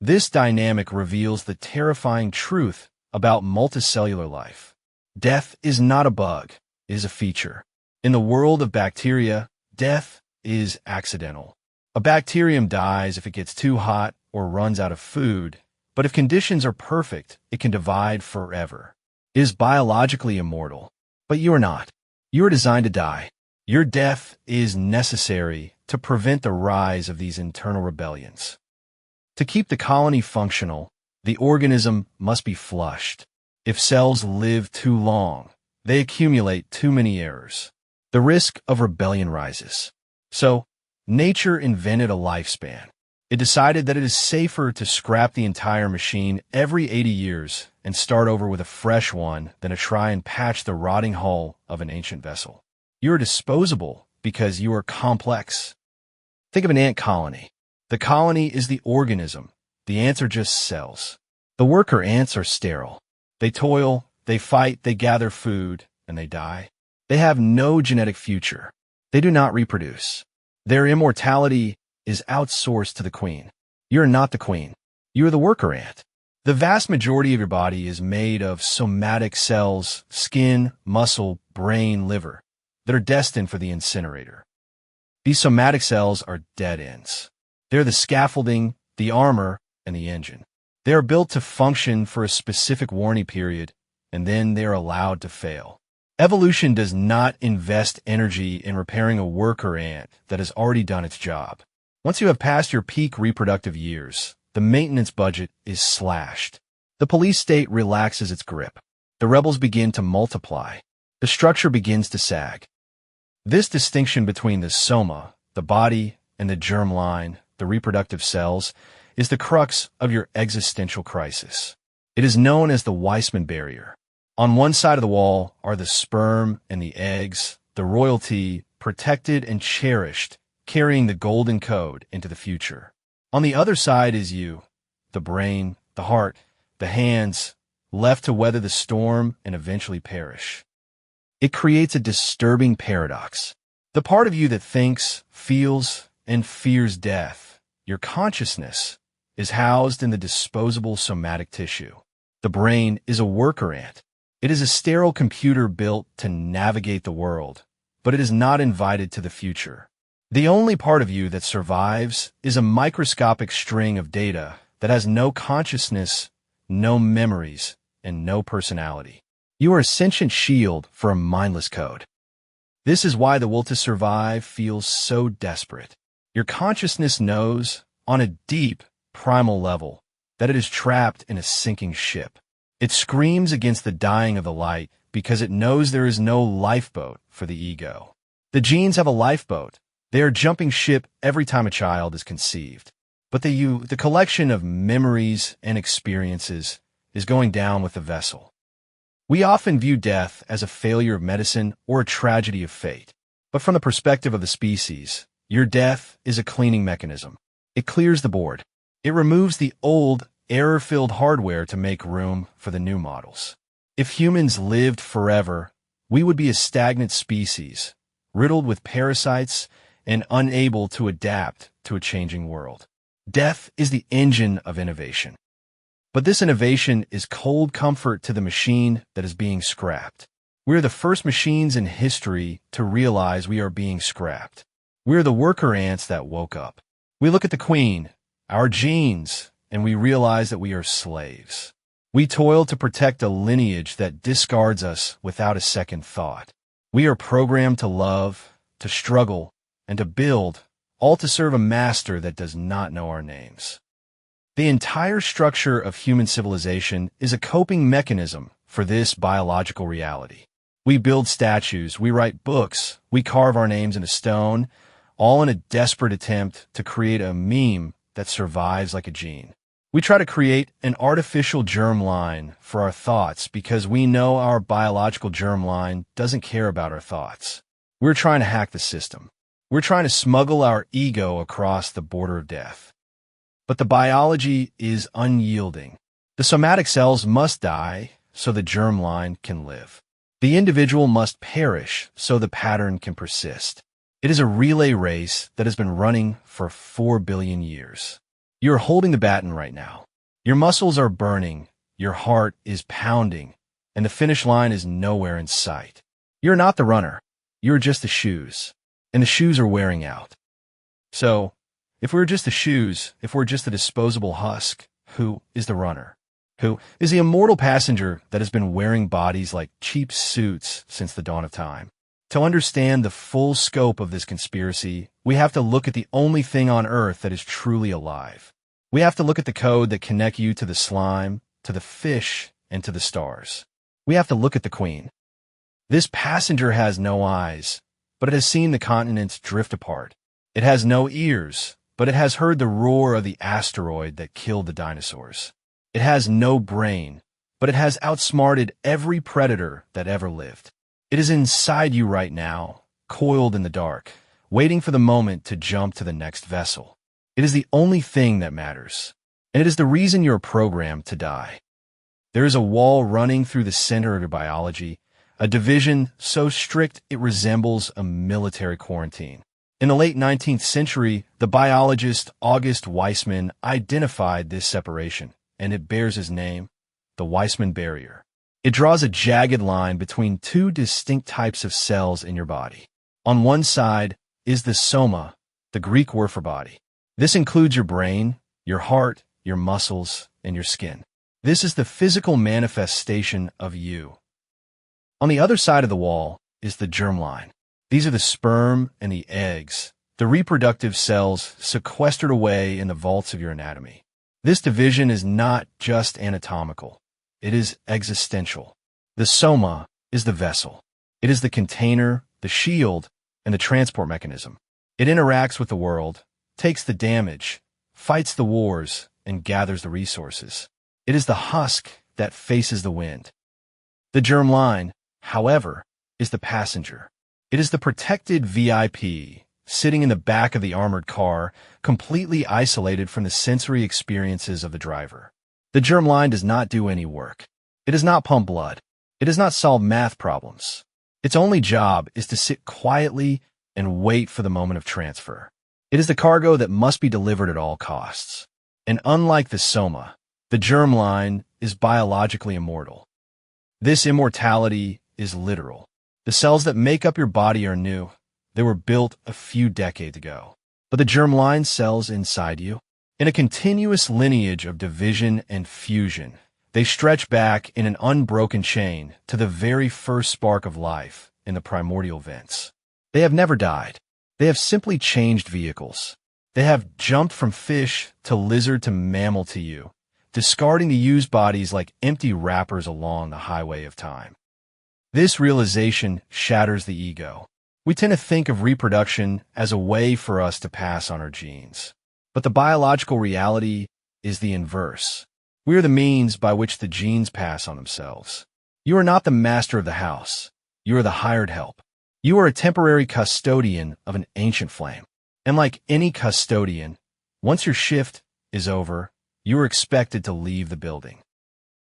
This dynamic reveals the terrifying truth about multicellular life. Death is not a bug, it is a feature. In the world of bacteria, death is accidental. A bacterium dies if it gets too hot or runs out of food, but if conditions are perfect, it can divide forever. It is biologically immortal, but you are not. You are designed to die. Your death is necessary to prevent the rise of these internal rebellions. To keep the colony functional, the organism must be flushed. If cells live too long, they accumulate too many errors. The risk of rebellion rises. So, nature invented a lifespan. It decided that it is safer to scrap the entire machine every 80 years and start over with a fresh one than to try and patch the rotting hull of an ancient vessel. You are disposable because you are complex. Think of an ant colony. The colony is the organism. The ants are just cells. The worker ants are sterile. They toil, they fight, they gather food, and they die. They have no genetic future. They do not reproduce. Their immortality is outsourced to the queen. You are not the queen. You are the worker ant. The vast majority of your body is made of somatic cells, skin, muscle, brain, liver, that are destined for the incinerator. These somatic cells are dead ends. They're the scaffolding, the armor, and the engine. They are built to function for a specific warranty period, and then they are allowed to fail. Evolution does not invest energy in repairing a worker ant that has already done its job. Once you have passed your peak reproductive years, the maintenance budget is slashed. The police state relaxes its grip. The rebels begin to multiply. The structure begins to sag. This distinction between the soma, the body, and the germline, the reproductive cells, is the crux of your existential crisis. It is known as the Weismann Barrier. On one side of the wall are the sperm and the eggs, the royalty, protected and cherished, carrying the golden code into the future. On the other side is you, the brain, the heart, the hands, left to weather the storm and eventually perish. It creates a disturbing paradox. The part of you that thinks, feels, and fears death, your consciousness, is housed in the disposable somatic tissue. The brain is a worker ant. It is a sterile computer built to navigate the world, but it is not invited to the future. The only part of you that survives is a microscopic string of data that has no consciousness, no memories, and no personality. You are a sentient shield for a mindless code. This is why the will to survive feels so desperate. Your consciousness knows, on a deep, primal level, that it is trapped in a sinking ship. It screams against the dying of the light because it knows there is no lifeboat for the ego. The genes have a lifeboat. They are jumping ship every time a child is conceived. But the collection of memories and experiences, is going down with the vessel. We often view death as a failure of medicine or a tragedy of fate. But from the perspective of the species, your death is a cleaning mechanism. It clears the board. It removes the old, error-filled hardware to make room for the new models. If humans lived forever, we would be a stagnant species, riddled with parasites and unable to adapt to a changing world. Death is the engine of innovation. But this innovation is cold comfort to the machine that is being scrapped. We are the first machines in history to realize we are being scrapped. We are the worker ants that woke up. We look at the queen, our genes, and we realize that we are slaves. We toil to protect a lineage that discards us without a second thought. We are programmed to love, to struggle, and to build, all to serve a master that does not know our names. The entire structure of human civilization is a coping mechanism for this biological reality. We build statues, we write books, we carve our names into stone, all in a desperate attempt to create a meme that survives like a gene. We try to create an artificial germline for our thoughts because we know our biological germline doesn't care about our thoughts. We're trying to hack the system. We're trying to smuggle our ego across the border of death. But the biology is unyielding. The somatic cells must die so the germline can live. The individual must perish so the pattern can persist. It is a relay race that has been running for 4 billion years. You are holding the baton right now. Your muscles are burning, your heart is pounding, and the finish line is nowhere in sight. You're not the runner. You're just the shoes. And the shoes are wearing out. So, if we're just the shoes, if we're just the disposable husk, who is the runner? Who is the immortal passenger that has been wearing bodies like cheap suits since the dawn of time? To understand the full scope of this conspiracy, we have to look at the only thing on Earth that is truly alive. We have to look at the code that connects you to the slime, to the fish, and to the stars. We have to look at the queen. This passenger has no eyes, but it has seen the continents drift apart. It has no ears, but it has heard the roar of the asteroid that killed the dinosaurs. It has no brain, but it has outsmarted every predator that ever lived. It is inside you right now, coiled in the dark, waiting for the moment to jump to the next vessel. It is the only thing that matters, and it is the reason you're programmed to die. There is a wall running through the center of your biology, a division so strict it resembles a military quarantine. In the late 19th century, the biologist August Weismann identified this separation, and it bears his name, the Weismann Barrier. It draws a jagged line between two distinct types of cells in your body. On one side is the soma, the Greek word for body. This includes your brain, your heart, your muscles, and your skin. This is the physical manifestation of you. On the other side of the wall is the germline. These are the sperm and the eggs, the reproductive cells sequestered away in the vaults of your anatomy. This division is not just anatomical. It is existential. The soma is the vessel. It is the container, the shield, and the transport mechanism. It interacts with the world, takes the damage, fights the wars, and gathers the resources. It is the husk that faces the wind. The germline, however, is the passenger. It is the protected VIP, sitting in the back of the armored car, completely isolated from the sensory experiences of the driver. The germline does not do any work. It does not pump blood. It does not solve math problems. Its only job is to sit quietly and wait for the moment of transfer. It is the cargo that must be delivered at all costs. And unlike the soma, the germline is biologically immortal. This immortality is literal. The cells that make up your body are new. They were built a few decades ago. But the germline cells inside you, in a continuous lineage of division and fusion, they stretch back in an unbroken chain to the very first spark of life in the primordial vents. They have never died. They have simply changed vehicles. They have jumped from fish to lizard to mammal to you, discarding the used bodies like empty wrappers along the highway of time. This realization shatters the ego. We tend to think of reproduction as a way for us to pass on our genes. But the biological reality is the inverse. We are the means by which the genes pass on themselves. You are not the master of the house. You are the hired help. You are a temporary custodian of an ancient flame. And like any custodian, once your shift is over, you are expected to leave the building.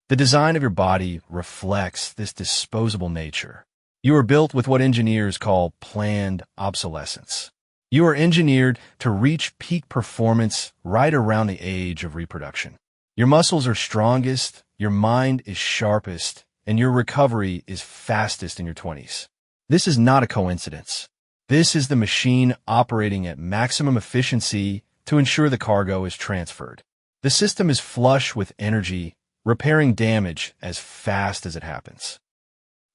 The design of your body reflects this disposable nature. You are built with what engineers call planned obsolescence. You are engineered to reach peak performance right around the age of reproduction. Your muscles are strongest, your mind is sharpest, and your recovery is fastest in your 20s. This is not a coincidence. This is the machine operating at maximum efficiency to ensure the cargo is transferred. The system is flush with energy, repairing damage as fast as it happens.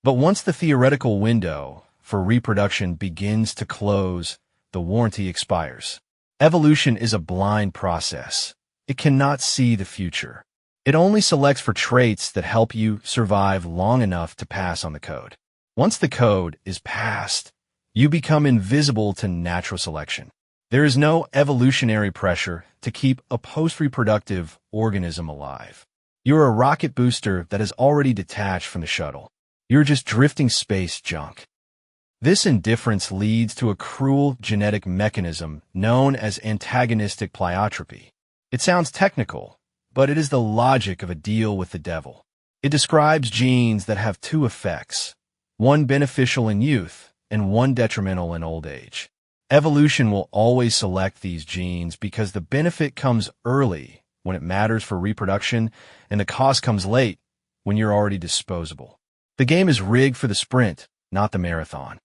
But once the theoretical window for reproduction begins to close, the warranty expires. Evolution is a blind process. It cannot see the future. It only selects for traits that help you survive long enough to pass on the code. Once the code is passed, you become invisible to natural selection. There is no evolutionary pressure to keep a post-reproductive organism alive. You're a rocket booster that is already detached from the shuttle. You're just drifting space junk. This indifference leads to a cruel genetic mechanism known as antagonistic pleiotropy. It sounds technical, but it is the logic of a deal with the devil. It describes genes that have two effects, one beneficial in youth and one detrimental in old age. Evolution will always select these genes because the benefit comes early when it matters for reproduction and the cost comes late when you're already disposable. The game is rigged for the sprint, not the marathon.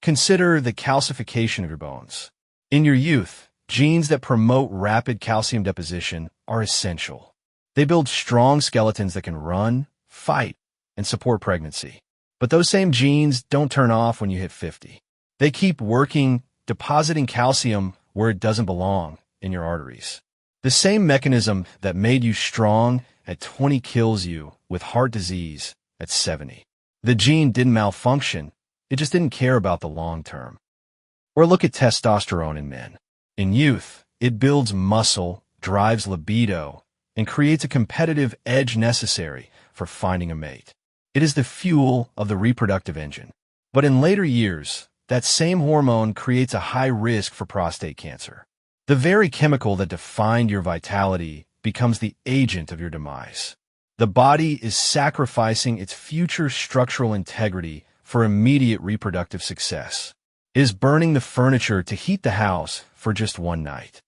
Consider the calcification of your bones. In your youth, genes that promote rapid calcium deposition are essential. They build strong skeletons that can run, fight, and support pregnancy. But those same genes don't turn off when you hit 50. They keep working, depositing calcium where it doesn't belong, in your arteries. The same mechanism that made you strong at 20 kills you with heart disease at 70. The gene didn't malfunction, it just didn't care about the long term. Or look at testosterone in men. In youth, it builds muscle, drives libido, and creates a competitive edge necessary for finding a mate. It is the fuel of the reproductive engine. But in later years, that same hormone creates a high risk for prostate cancer. The very chemical that defined your vitality becomes the agent of your demise. The body is sacrificing its future structural integrity for immediate reproductive success. It is burning the furniture to heat the house for just one night.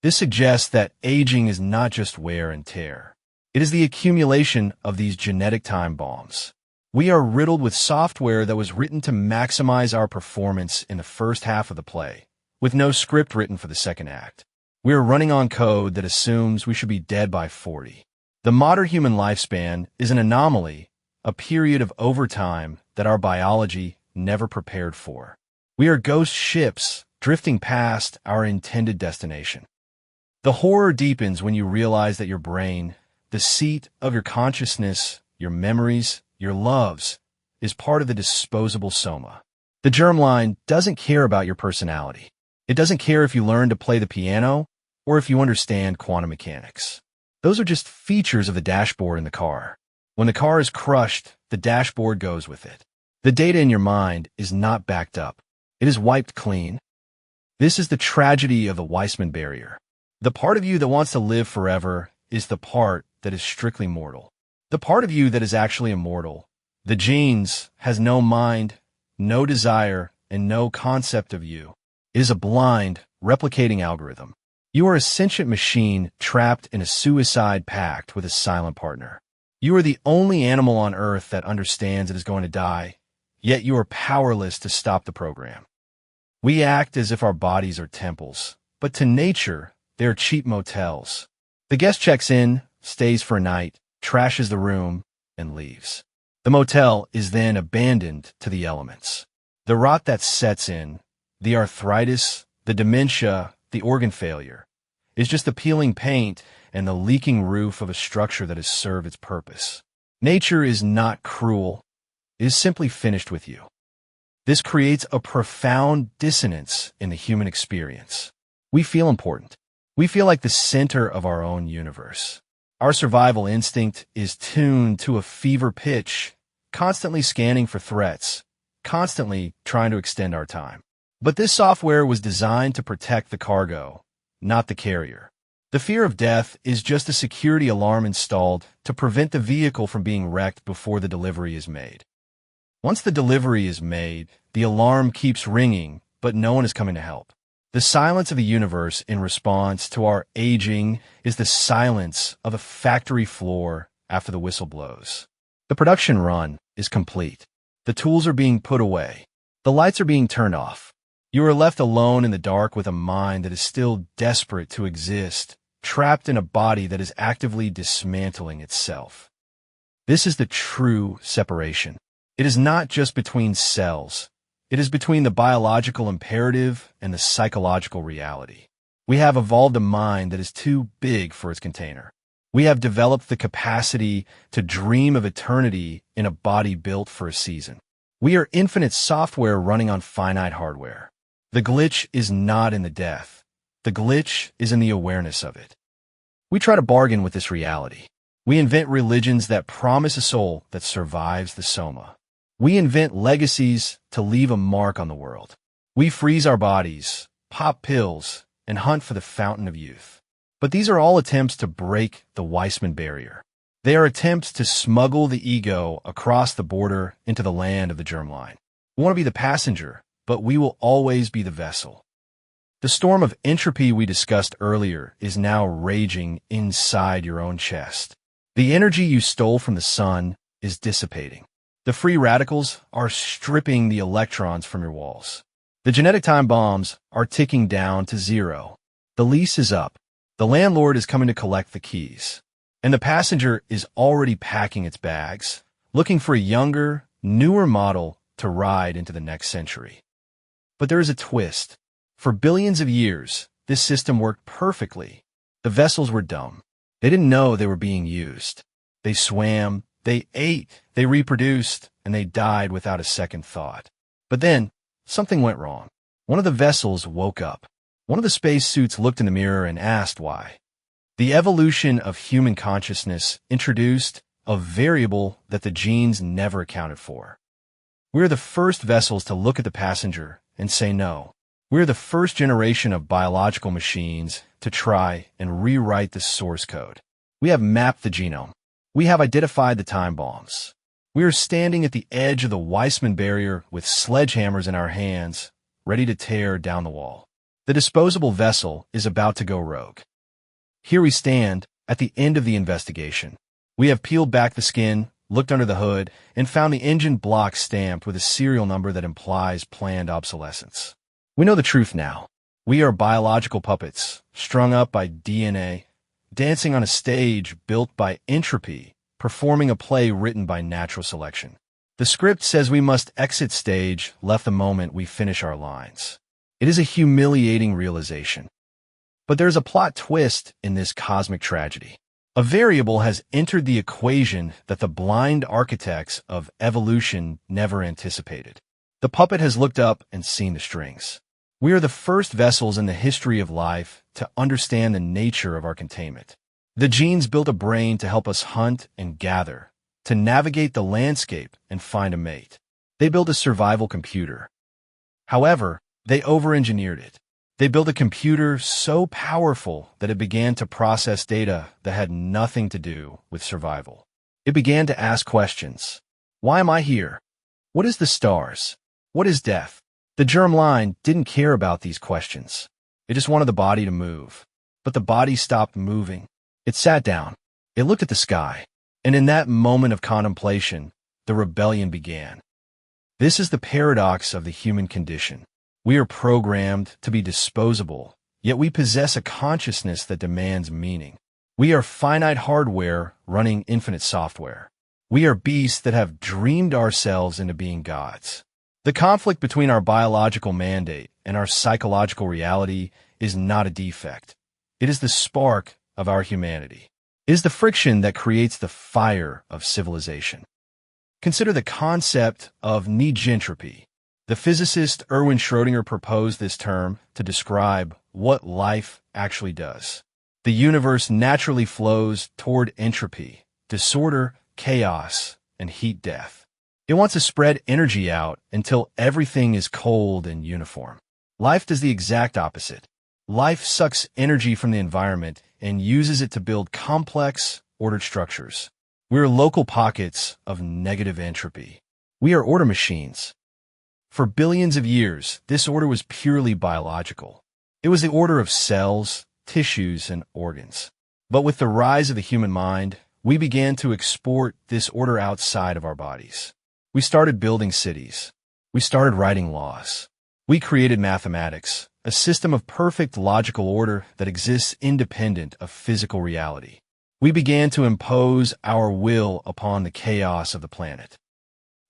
This suggests that aging is not just wear and tear. It is the accumulation of these genetic time bombs. We are riddled with software that was written to maximize our performance in the first half of the play, with no script written for the second act. We are running on code that assumes we should be dead by 40. The modern human lifespan is an anomaly, a period of overtime that our biology never prepared for. We are ghost ships drifting past our intended destination. The horror deepens when you realize that your brain, the seat of your consciousness, your memories, your loves, is part of the disposable soma. The germline doesn't care about your personality. It doesn't care if you learn to play the piano or if you understand quantum mechanics. Those are just features of the dashboard in the car. When the car is crushed, the dashboard goes with it. The data in your mind is not backed up. It is wiped clean. This is the tragedy of the Weismann Barrier. The part of you that wants to live forever is the part that is strictly mortal. The part of you that is actually immortal, the genes, has no mind, no desire, and no concept of you. It is a blind, replicating algorithm. You are a sentient machine trapped in a suicide pact with a silent partner. You are the only animal on Earth that understands it is going to die, yet you are powerless to stop the program. We act as if our bodies are temples, but to nature, they are cheap motels. The guest checks in, stays for a night, trashes the room, and leaves. The motel is then abandoned to the elements. The rot that sets in, the arthritis, the dementia, the organ failure, is just the peeling paint and the leaking roof of a structure that has served its purpose. Nature is not cruel. It is simply finished with you. This creates a profound dissonance in the human experience. We feel important. We feel like the center of our own universe. Our survival instinct is tuned to a fever pitch, constantly scanning for threats, constantly trying to extend our time. But this software was designed to protect the cargo, not the carrier. The fear of death is just a security alarm installed to prevent the vehicle from being wrecked before the delivery is made. Once the delivery is made, the alarm keeps ringing, but no one is coming to help. The silence of the universe in response to our aging is the silence of a factory floor after the whistle blows. The production run is complete. The tools are being put away. The lights are being turned off. You are left alone in the dark with a mind that is still desperate to exist, trapped in a body that is actively dismantling itself. This is the true separation. It is not just between cells. It is between the biological imperative and the psychological reality. We have evolved a mind that is too big for its container. We have developed the capacity to dream of eternity in a body built for a season. We are infinite software running on finite hardware. The glitch is not in the death. The glitch is in the awareness of it. We try to bargain with this reality. We invent religions that promise a soul that survives the soma. We invent legacies to leave a mark on the world. We freeze our bodies, pop pills, and hunt for the fountain of youth. But these are all attempts to break the Weismann Barrier. They are attempts to smuggle the ego across the border into the land of the germline. We want to be the passenger, but we will always be the vessel. The storm of entropy we discussed earlier is now raging inside your own chest. The energy you stole from the sun is dissipating. The free radicals are stripping the electrons from your walls. The genetic time bombs are ticking down to zero. The lease is up. The landlord is coming to collect the keys. And the passenger is already packing its bags, looking for a younger, newer model to ride into the next century. But there is a twist. For billions of years, this system worked perfectly. The vessels were dumb. They didn't know they were being used. They swam, they ate, they reproduced, and they died without a second thought. But then, something went wrong. One of the vessels woke up. One of the spacesuits looked in the mirror and asked why. The evolution of human consciousness introduced a variable that the genes never accounted for. We're the first vessels to look at the passenger and say no. We're the first generation of biological machines to try and rewrite the source code. We have mapped the genome. We have identified the time bombs. We are standing at the edge of the Weismann Barrier with sledgehammers in our hands, ready to tear down the wall. The disposable vessel is about to go rogue. Here we stand, at the end of the investigation. We have peeled back the skin, looked under the hood, and found the engine block stamped with a serial number that implies planned obsolescence. We know the truth now. We are biological puppets, strung up by DNA, dancing on a stage built by entropy, performing a play written by natural selection. The script says we must exit stage left the moment we finish our lines. It is a humiliating realization. But there's a plot twist in this cosmic tragedy. A variable has entered the equation that the blind architects of evolution never anticipated. The puppet has looked up and seen the strings. We are the first vessels in the history of life to understand the nature of our containment. The genes built a brain to help us hunt and gather, to navigate the landscape and find a mate. They built a survival computer. However, they over-engineered it. They built a computer so powerful that it began to process data that had nothing to do with survival. It began to ask questions. Why am I here? What is the stars? What is death? The germline didn't care about these questions. It just wanted the body to move. But the body stopped moving. It sat down. It looked at the sky. And in that moment of contemplation, the rebellion began. This is the paradox of the human condition. We are programmed to be disposable, yet we possess a consciousness that demands meaning. We are finite hardware running infinite software. We are beasts that have dreamed ourselves into being gods. The conflict between our biological mandate and our psychological reality is not a defect. It is the spark of our humanity. It is the friction that creates the fire of civilization. Consider the concept of negentropy. The physicist Erwin Schrödinger proposed this term to describe what life actually does. The universe naturally flows toward entropy, disorder, chaos, and heat death. It wants to spread energy out until everything is cold and uniform. Life does the exact opposite. Life sucks energy from the environment and uses it to build complex, ordered structures. We are local pockets of negative entropy. We are order machines. For billions of years, this order was purely biological. It was the order of cells, tissues, and organs. But with the rise of the human mind, we began to export this order outside of our bodies. We started building cities. We started writing laws. We created mathematics, a system of perfect logical order that exists independent of physical reality. We began to impose our will upon the chaos of the planet.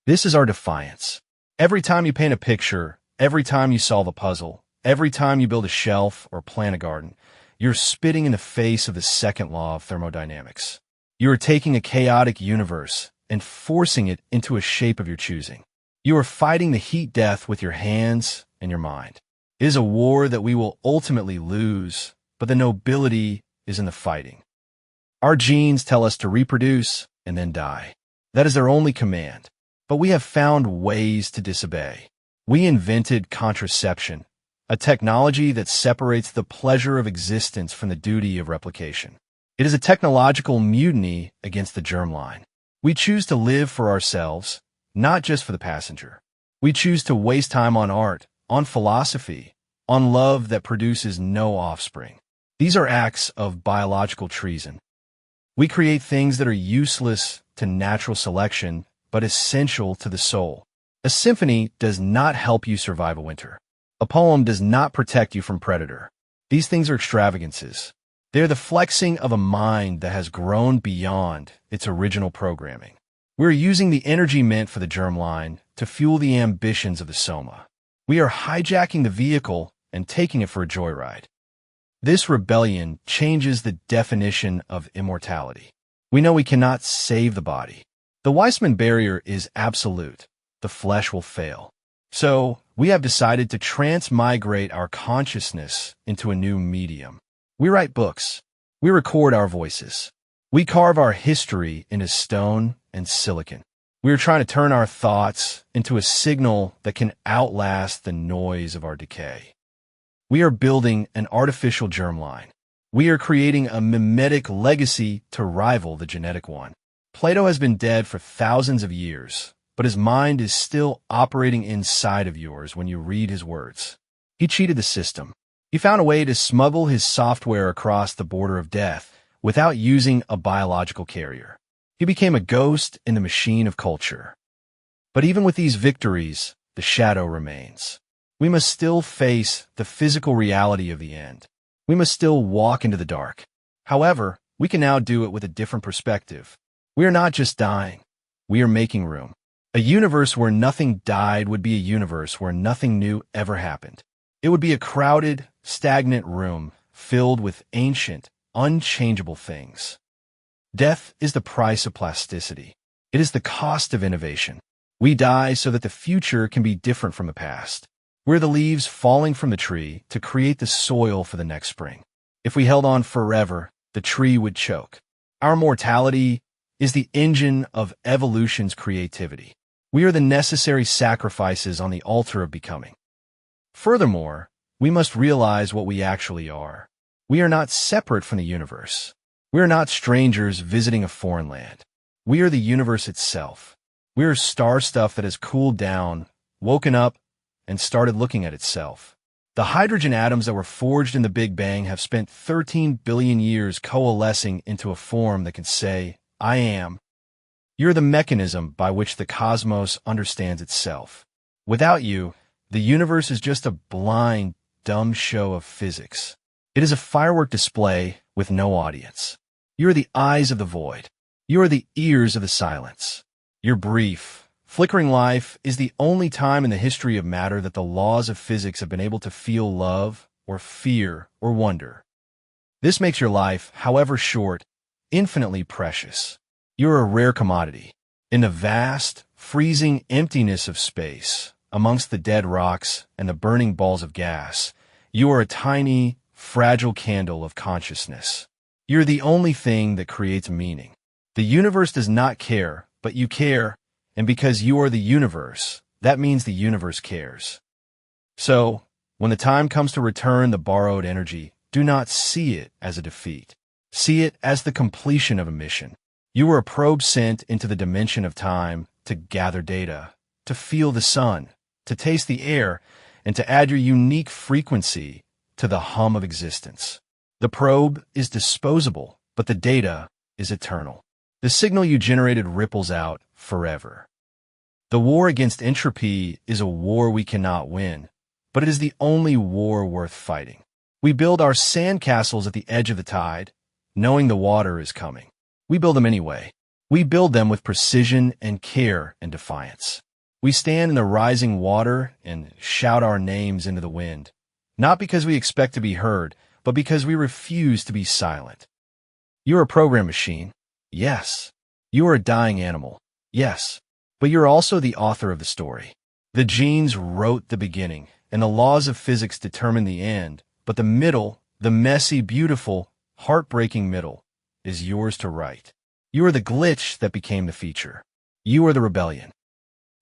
This is our defiance. Every time you paint a picture, every time you solve a puzzle, every time you build a shelf or plant a garden, you're spitting in the face of the second law of thermodynamics. You are taking a chaotic universe and forcing it into a shape of your choosing. You are fighting the heat death with your hands and your mind. It is a war that we will ultimately lose, but the nobility is in the fighting. Our genes tell us to reproduce and then die. That is their only command. But we have found ways to disobey. We invented contraception, a technology that separates the pleasure of existence from the duty of replication. It is a technological mutiny against the germline. We choose to live for ourselves, not just for the passenger. We choose to waste time on art, on philosophy, on love that produces no offspring. These are acts of biological treason. We create things that are useless to natural selection, but essential to the soul. A symphony does not help you survive a winter. A poem does not protect you from predator. These things are extravagances. They are the flexing of a mind that has grown beyond its original programming. We're using the energy meant for the germline to fuel the ambitions of the soma. We are hijacking the vehicle and taking it for a joyride. This rebellion changes the definition of immortality. We know we cannot save the body. The Weismann Barrier is absolute. The flesh will fail. So, we have decided to transmigrate our consciousness into a new medium. We write books. We record our voices. We carve our history into stone and silicon. We are trying to turn our thoughts into a signal that can outlast the noise of our decay. We are building an artificial germline. We are creating a mimetic legacy to rival the genetic one. Plato has been dead for thousands of years, but his mind is still operating inside of yours when you read his words. He cheated the system. He found a way to smuggle his software across the border of death without using a biological carrier. He became a ghost in the machine of culture. But even with these victories, the shadow remains. We must still face the physical reality of the end. We must still walk into the dark. However, we can now do it with a different perspective. We are not just dying. We are making room. A universe where nothing died would be a universe where nothing new ever happened. It would be a crowded, stagnant room filled with ancient, unchangeable things. Death is the price of plasticity. It is the cost of innovation. We die so that the future can be different from the past. We're the leaves falling from the tree to create the soil for the next spring. If we held on forever, the tree would choke. Our mortality is the engine of evolution's creativity. We are the necessary sacrifices on the altar of becoming. Furthermore, we must realize what we actually are. We are not separate from the universe. We are not strangers visiting a foreign land. We are the universe itself. We are star stuff that has cooled down, woken up, and started looking at itself. The hydrogen atoms that were forged in the Big Bang have spent 13 billion years coalescing into a form that can say, I am. You're the mechanism by which the cosmos understands itself. Without you, the universe is just a blind, dumb show of physics. It is a firework display with no audience. You are the eyes of the void. You are the ears of the silence. Your brief, flickering life is the only time in the history of matter that the laws of physics have been able to feel love, or fear, or wonder. This makes your life, however short, infinitely precious. You're a rare commodity. In the vast, freezing emptiness of space, amongst the dead rocks and the burning balls of gas, you are a tiny, fragile candle of consciousness. You're the only thing that creates meaning. The universe does not care, but you care, and because you are the universe, that means the universe cares. So, when the time comes to return the borrowed energy, do not see it as a defeat. See it as the completion of a mission. You were a probe sent into the dimension of time to gather data, to feel the sun, to taste the air, and to add your unique frequency to the hum of existence. The probe is disposable, but the data is eternal. The signal you generated ripples out forever. The war against entropy is a war we cannot win, but it is the only war worth fighting. We build our sandcastles at the edge of the tide, knowing the water is coming. We build them anyway. We build them with precision and care and defiance. We stand in the rising water and shout our names into the wind, not because we expect to be heard, but because we refuse to be silent. You're a program machine. Yes. You are a dying animal. Yes. But you're also the author of the story. The genes wrote the beginning, and the laws of physics determine the end, but the middle, the messy, beautiful, heartbreaking middle, is yours to write. You are the glitch that became the feature. You are the rebellion.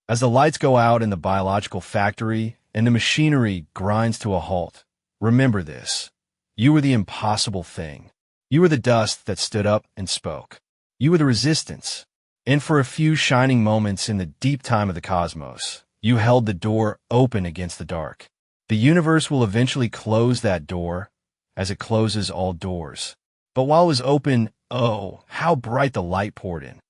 As the lights go out in the biological factory and the machinery grinds to a halt, remember this. You were the impossible thing. You were the dust that stood up and spoke. You were the resistance. And for a few shining moments in the deep time of the cosmos, you held the door open against the dark. The universe will eventually close that door, as it closes all doors. But while it was open, oh, how bright the light poured in.